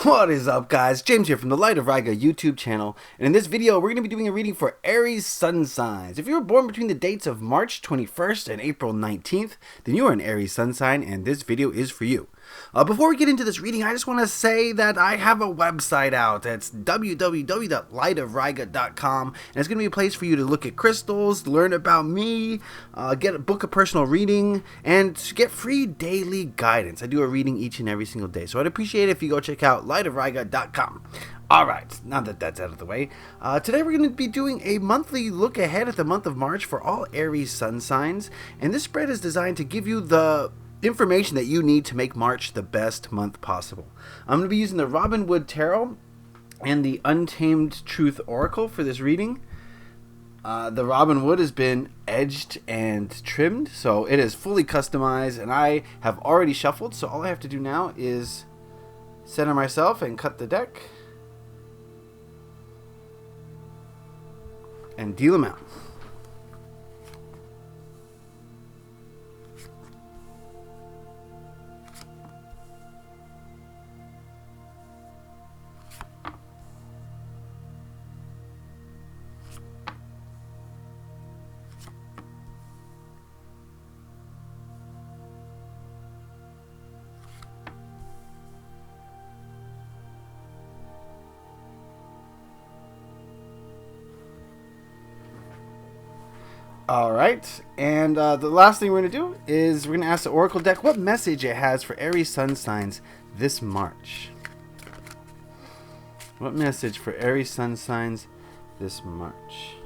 What is up, guys? James here from the Light of Riga YouTube channel, and in this video we're going to be doing a reading for Aries Sun Signs. If you were born between the dates of March 21st and April 19th, then you are an Aries Sun sign, and this video is for you. Before we get into this reading, I just want to say that I have a website out. It's www.lightofriga.com, and it's going to be a place for you to look at crystals, learn about me, book a personal reading, and get free daily guidance. I do a reading each and every single day, so I'd appreciate it if you go check out lightofriga.com. Alright, now that that's out of the way, today we're going to be doing a monthly look ahead at the month of March for all Aries Sun signs, and this spread is designed to give you the information that you need to make March the best month possible. I'm going to be using the Robin Wood Tarot and the Untamed Truth Oracle for this reading. The Robin Wood has been edged and trimmed, so it is fully customized, and I have already shuffled, so all I have to do now is center myself and cut the deck and deal them out. Alright, and the last thing we're going to do is we're going to ask the Oracle deck what message it has for Aries Sun signs this March. What message for Aries Sun signs this March?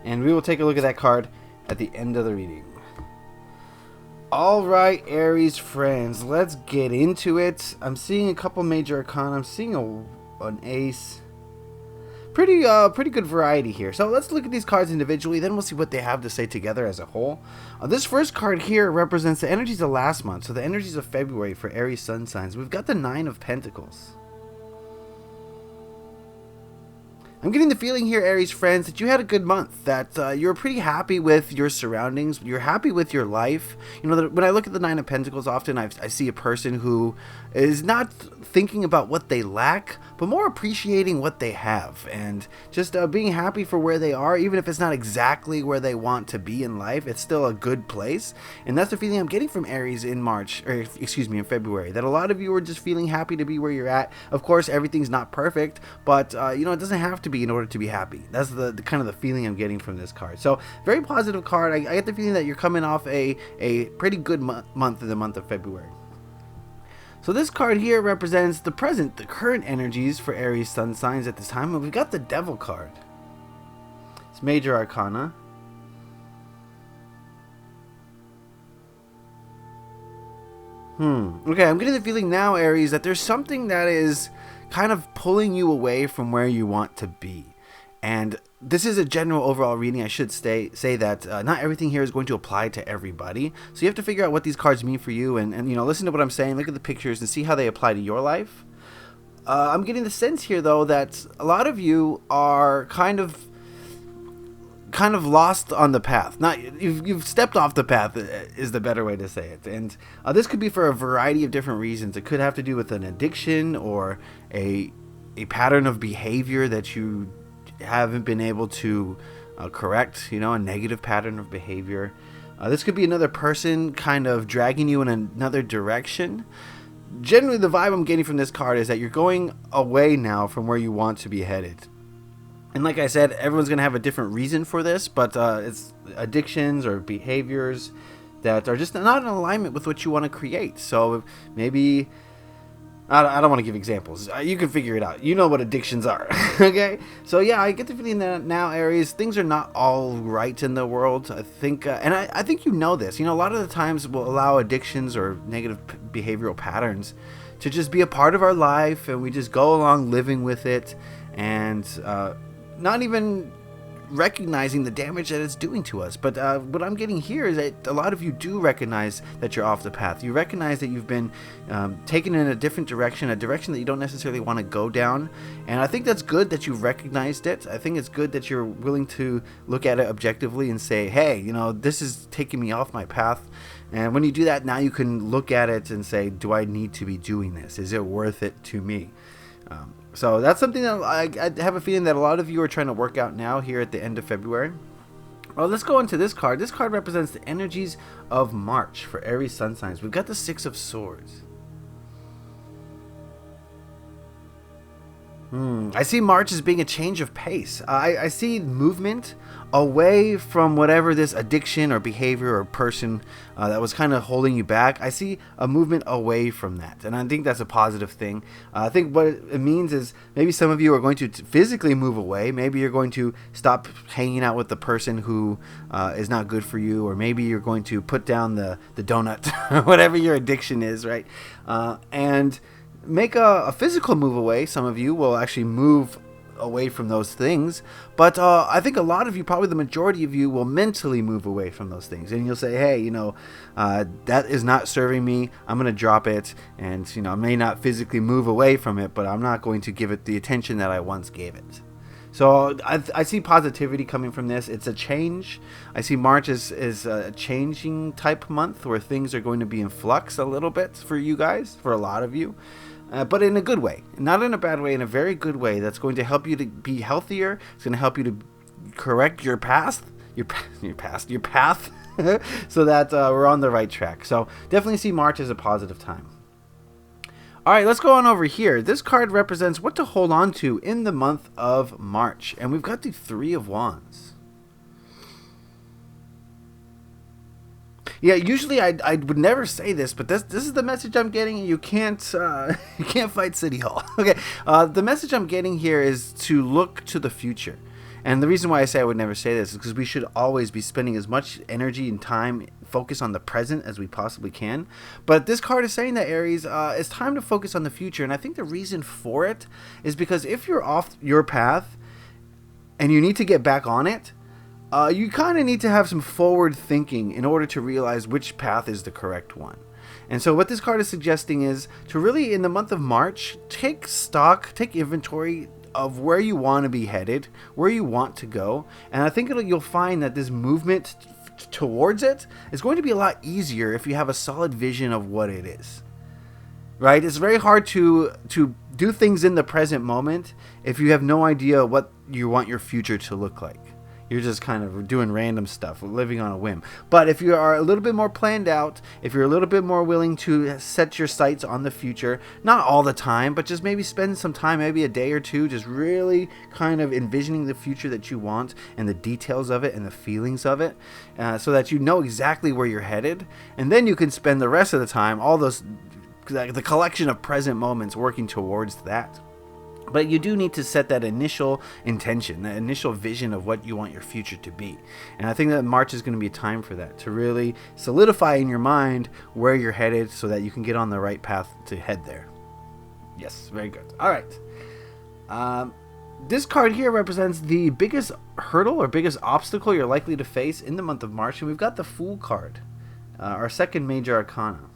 And we will take a look at that card at the end of the reading. Alright, Aries friends, let's get into it. I'm seeing a couple major arcana. I'm seeing an ace. Pretty good variety here. So let's look at these cards individually, then we'll see what they have to say together as a whole. This first card here represents the energies of last month, so the energies of February for Aries Sun signs. We've got the Nine of Pentacles. I'm getting the feeling here, Aries friends, that you had a good month, that you're pretty happy with your surroundings, you're happy with your life. You know, when I look at the Nine of Pentacles, often I see a person who is not thinking about what they lack, but more appreciating what they have, and just being happy for where they are, even if it's not exactly where they want to be in life. It's still a good place, and that's the feeling I'm getting from Aries in March, or excuse me, in February, that a lot of you are just feeling happy to be where you're at. Of course, everything's not perfect, but you know, it doesn't have to be in order to be happy. That's the kind of the feeling I'm getting from this card. So very positive card. I get the feeling that you're coming off a pretty good month in the month of February. So this card here represents the current energies for Aries Sun signs at this time. And we've got the Devil card. It's major arcana. Okay, I'm getting the feeling now, Aries, that there's something that is kind of pulling you away from where you want to be. And this is a general overall reading. I should say that not everything here is going to apply to everybody. So you have to figure out what these cards mean for you, and you know, listen to what I'm saying, look at the pictures and see how they apply to your life. I'm getting the sense here, though, that a lot of you are kind of lost on the path. Not you've stepped off the path is the better way to say it. And this could be for a variety of different reasons. It could have to do with an addiction or a pattern of behavior that you haven't been able to correct, you know, a negative pattern of behavior. This could be another person kind of dragging you in another direction. Generally, the vibe I'm getting from this card is that you're going away now from where you want to be headed. And like I said, everyone's going to have a different reason for this, but it's addictions or behaviors that are just not in alignment with what you want to create. So maybe, I don't want to give examples. You can figure it out. You know what addictions are, okay? So yeah, I get the feeling that now, Aries, things are not all right in the world. I think, and I think you know this. You know, a lot of the times we'll allow addictions or negative behavioral patterns to just be a part of our life, and we just go along living with it, and not even recognizing the damage that it's doing to us. But what I'm getting here is that a lot of you do recognize that you're off the path. You recognize that you've been taken in a different direction, a direction that you don't necessarily want to go down. And I think that's good that you've recognized it. I think it's good that you're willing to look at it objectively and say, hey, you know, this is taking me off my path. And when you do that, now you can look at it and say, do I need to be doing this? Is it worth it to me? So that's something that I have a feeling that a lot of you are trying to work out now here at the end of February. Well, let's go into this card. This card represents the energies of March for Aries Sun Signs. We've got the Six of Swords. I see March as being a change of pace. I see movement away from whatever this addiction or behavior or person that was kind of holding you back. I see a movement away from that, and I think that's a positive thing. I think what it means is maybe some of you are going to physically move away. Maybe you're going to stop hanging out with the person who is not good for you, or maybe you're going to put down the donut, whatever your addiction is, right? And make a physical move away. Some of you will actually move away from those things, but I think a lot of you, probably the majority of you, will mentally move away from those things, and you'll say, hey, that is not serving me. I'm going to drop it, and I may not physically move away from it, but I'm not going to give it the attention that I once gave it. So I see positivity coming from this. It's a change. I see March as a changing type month where things are going to be in flux a little bit for you guys, for a lot of you. But in a good way, not in a bad way, in a very good way. That's going to help you to be healthier. It's going to help you to correct your path, so that we're on the right track. So definitely see March as a positive time. All right, let's go on over here. This card represents what to hold on to in the month of March, and we've got the Three of Wands. Yeah, usually I would never say this, but this is the message I'm getting. You can't fight City Hall. Okay, the message I'm getting here is to look to the future. And the reason why I say I would never say this is because we should always be spending as much energy and time focus on the present as we possibly can. But this card is saying that, Aries, it's time to focus on the future. And I think the reason for it is because if you're off your path and you need to get back on it, you kind of need to have some forward thinking in order to realize which path is the correct one. And so what this card is suggesting is to really, in the month of March, take stock, take inventory of where you want to be headed, where you want to go. And I think you'll find that this movement towards it is going to be a lot easier if you have a solid vision of what it is. Right? It's very hard to do things in the present moment if you have no idea what you want your future to look like. You're just kind of doing random stuff, living on a whim. But if you are a little bit more planned out, if you're a little bit more willing to set your sights on the future, not all the time, but just maybe spend some time, maybe a day or two, just really kind of envisioning the future that you want and the details of it and the feelings of it, so that you know exactly where you're headed. And then you can spend the rest of the time, all those, the collection of present moments working towards that. But you do need to set that initial intention, that initial vision of what you want your future to be. And I think that March is going to be a time for that, to really solidify in your mind where you're headed so that you can get on the right path to head there. Yes, very good. All right. This card here represents the biggest hurdle or biggest obstacle you're likely to face in the month of March. And we've got the Fool card, our second major arcana.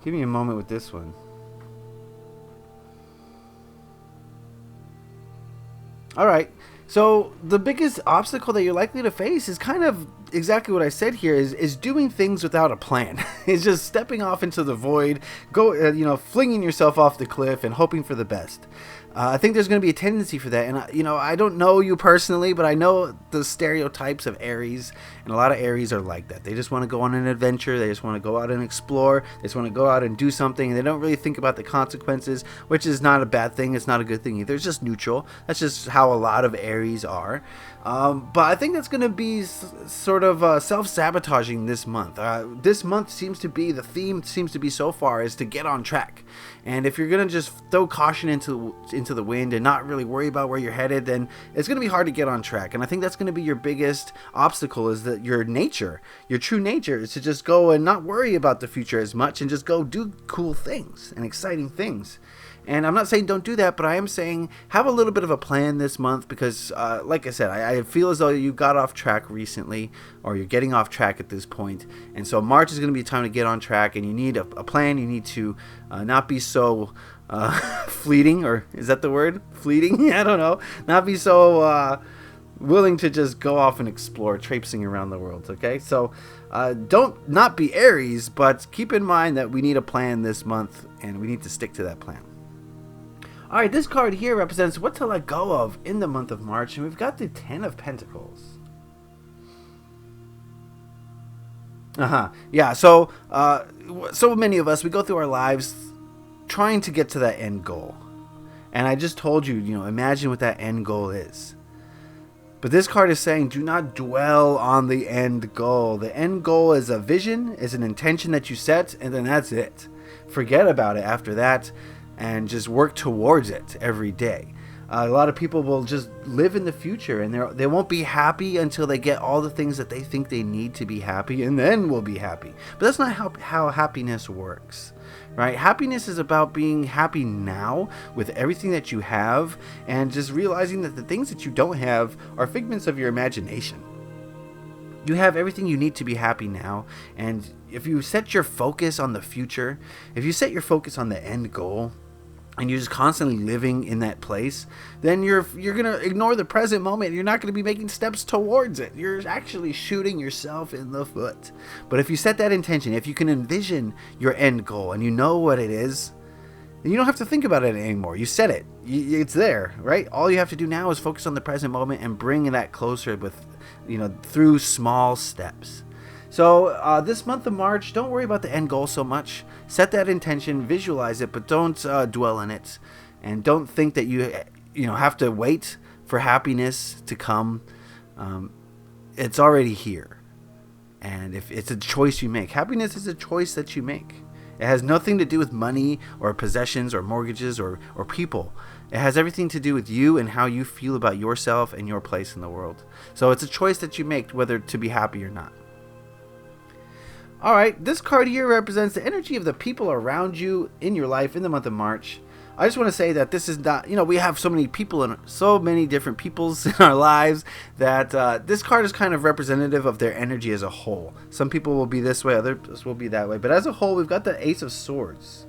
Give me a moment with this one. All right. So the biggest obstacle that you're likely to face is kind of exactly what I said here, is doing things without a plan. It's just stepping off into the void, flinging yourself off the cliff and hoping for the best. I think there's going to be a tendency for that. And, I don't know you personally, but I know the stereotypes of Aries, and a lot of Aries are like that. They just want to go on an adventure. They just want to go out and explore. They just want to go out and do something. And they don't really think about the consequences, which is not a bad thing. It's not a good thing either. It's just neutral. That's just how a lot of Aries are. But I think that's going to be sort of self-sabotaging this month. This month the theme seems to be so far is to get on track. And if you're going to just throw caution into the wind and not really worry about where you're headed, then it's going to be hard to get on track. And I think that's going to be your biggest obstacle, is that your true nature is to just go and not worry about the future as much and just go do cool things and exciting things. And I'm not saying don't do that, but I am saying have a little bit of a plan this month because, like I said, I feel as though you got off track recently, or you're getting off track at this point. And so March is going to be time to get on track, and you need a plan. You need to not be so fleeting, or is that the word? Fleeting? I don't know. Not be so willing to just go off and explore, traipsing around the world. Okay, so don't not be Aries, but keep in mind that we need a plan this month, and we need to stick to that plan. All right, this card here represents what to let go of in the month of March, and we've got the Ten of Pentacles. Yeah, so many of us, we go through our lives trying to get to that end goal. And I just told you, imagine what that end goal is. But this card is saying, do not dwell on the end goal. The end goal is a vision, is an intention that you set, and then that's it. Forget about it after that, and just work towards it every day. A lot of people will just live in the future, and they won't be happy until they get all the things that they think they need to be happy, and then we'll be happy. But that's not how happiness works, right? Happiness is about being happy now with everything that you have, and just realizing that the things that you don't have are figments of your imagination. You have everything you need to be happy now, and if you set your focus on the future, if you set your focus on the end goal, and you're just constantly living in that place, then you're going to ignore the present moment. You're not going to be making steps towards it. You're actually shooting yourself in the foot. But if you set that intention, if you can envision your end goal and you know what it is, then you don't have to think about it anymore. You set it. It's there, right? All you have to do now is focus on the present moment and bring that closer with, through small steps. So this month of March, don't worry about the end goal so much. Set that intention, visualize it, but don't dwell in it, and don't think that you have to wait for happiness to come. It's already here, and if it's a choice you make, happiness is a choice that you make. It has nothing to do with money or possessions or mortgages or people. It has everything to do with you and how you feel about yourself and your place in the world. So it's a choice that you make whether to be happy or not. Alright, this card here represents the energy of the people around you in your life in the month of March. I just want to say that this is not, we have so many people and so many different peoples in our lives that this card is kind of representative of their energy as a whole. Some people will be this way, others will be that way. But as a whole, we've got the Ace of Swords.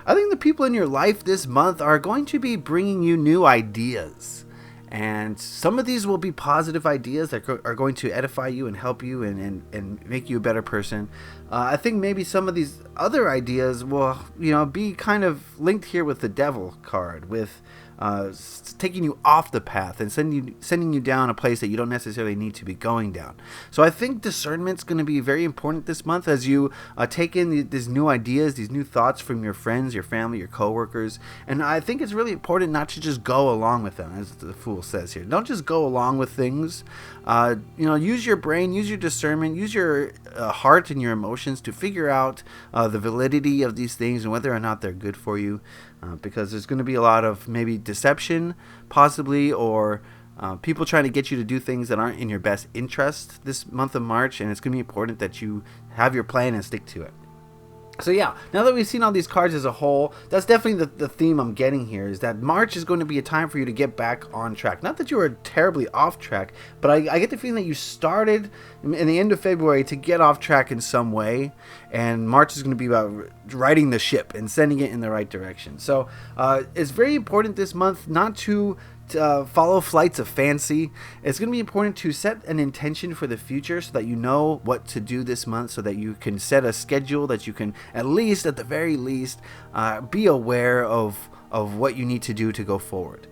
I think the people in your life this month are going to be bringing you new ideas. And some of these will be positive ideas that are going to edify you and help you and make you a better person. I think maybe some of these other ideas will, be kind of linked here with the Devil card, with taking you off the path and sending you down a place that you don't necessarily need to be going down. So I think discernment's going to be very important this month as you take in these new ideas, these new thoughts from your friends, your family, your coworkers. And I think it's really important not to just go along with them, as the Fool says here. Don't just go along with things. Use your brain, use your discernment, use your heart and your emotions to figure out the validity of these things and whether or not they're good for you. Because there's going to be a lot of maybe deception, possibly, or people trying to get you to do things that aren't in your best interest this month of March, and it's going to be important that you have your plan and stick to it. So yeah, now that we've seen all these cards as a whole, that's definitely the theme I'm getting here, is that March is going to be a time for you to get back on track. Not that you were terribly off track, but I get the feeling that you started in the end of February to get off track in some way, and March is going to be about righting the ship and sending it in the right direction. So it's very important this month not to follow flights of fancy. It's going to be important to set an intention for the future so that you know what to do this month, so that you can set a schedule, that you can at the very least be aware of what you need to do to go forward.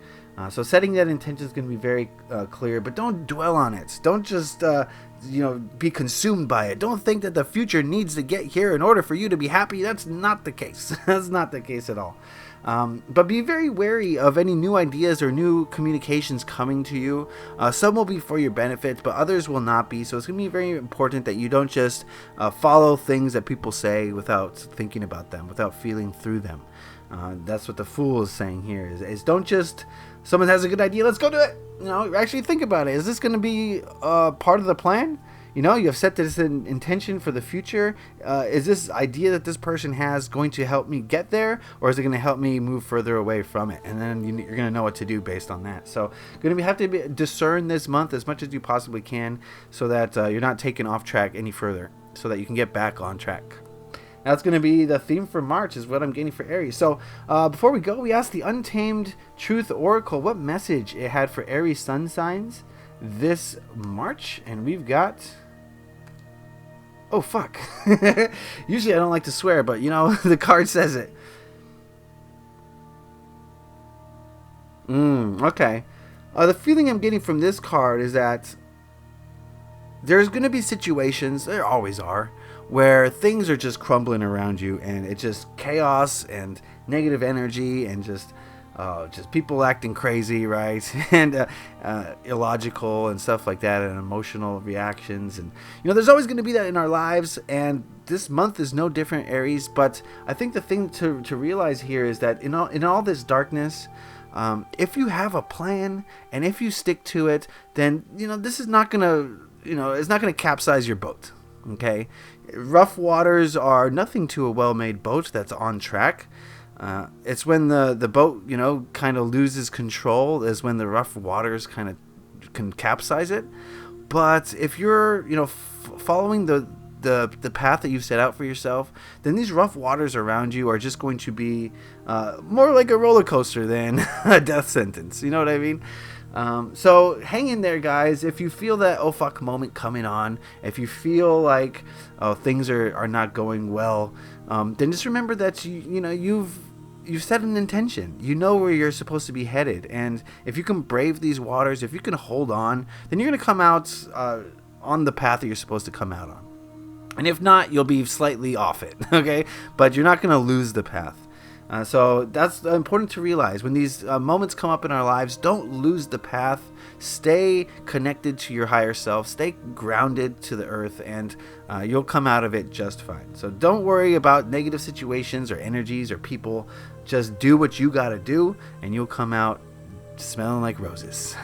So setting that intention is going to be very clear, but don't dwell on it. Don't just be consumed by it. Don't think that the future needs to get here in order for you to be happy. That's not the case. That's not the case at all. But be very wary of any new ideas or new communications coming to you. Some will be for your benefit, but others will not be. So it's going to be very important that you don't just follow things that people say without thinking about them, without feeling through them. That's what the Fool is saying here, is don't just, someone has a good idea, let's go do it. Actually think about it. Is this going to be part of the plan? You have set this intention for the future. Is this idea that this person has going to help me get there, or is it going to help me move further away from it? And then you're going to know what to do based on that. So going to have to discern this month as much as you possibly can, so that you're not taken off track any further, so that you can get back on track. That's going to be the theme for March, is what I'm getting for Aries. So before we go, we asked the Untamed Truth Oracle what message it had for Aries Sun Signs this March. And we've got... Oh, fuck. Usually I don't like to swear, but, you know, the card says it. Okay. The feeling I'm getting from this card is that there's going to be situations, there always are, where things are just crumbling around you, and it's just chaos and negative energy and just people acting crazy, right? And illogical and stuff like that, and emotional reactions. And, you know, there's always going to be that in our lives, and this month is no different, Aries. But I think the thing to realize here is that in all this darkness, if you have a plan and if you stick to it, then, you know, this is not going to, you know, it's not going to capsize your boat. Okay? Rough waters are nothing to a well-made boat that's on track. It's when the boat, you know, kind of loses control, is when the rough waters kind of can capsize it. But if you're, you know, following the path that you've set out for yourself, then these rough waters around you are just going to be more like a roller coaster than a death sentence. You know what I mean? So hang in there, guys. If you feel that oh fuck moment coming on, if you feel like things are not going well, then just remember that you've set an intention. You know where you're supposed to be headed, and if you can brave these waters, if you can hold on, then you're gonna come out on the path that you're supposed to come out on. And if not, you'll be slightly off it, okay? But you're not gonna lose the path. So that's important to realize. When these moments come up in our lives, don't lose the path. Stay connected to your higher self. Stay grounded to the earth, and you'll come out of it just fine. So don't worry about negative situations or energies or people. Just do what you gotta do, and you'll come out smelling like roses.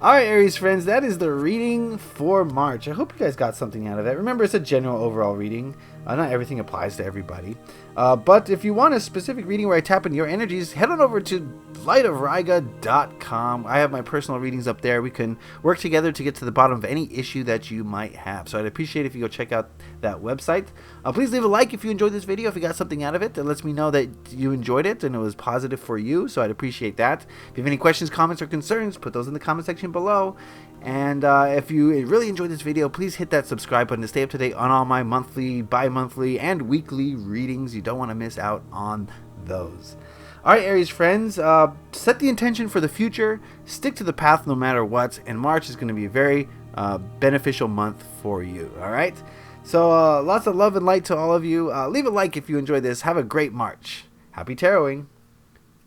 Alright, Aries friends, that is the reading for March. I hope you guys got something out of it. Remember, it's a general overall reading. Not everything applies to everybody. But if you want a specific reading where I tap into your energies, head on over to lightofriga.com. I have my personal readings up there. We can work together to get to the bottom of any issue that you might have. So I'd appreciate if you go check out that website. Please leave a like if you enjoyed this video, if you got something out of it. That lets me know that you enjoyed it and it was positive for you. So I'd appreciate that. If you have any questions, comments, or concerns, put those in the comment section below. And if you really enjoyed this video, please hit that subscribe button to stay up to date on all my monthly, bi-monthly, and weekly readings. You don't want to miss out on those. Alright, Aries friends, set the intention for the future, stick to the path no matter what, and March is going to be a very beneficial month for you. Alright? So lots of love and light to all of you. Leave a like if you enjoyed this. Have a great March. Happy taroting.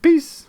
Peace.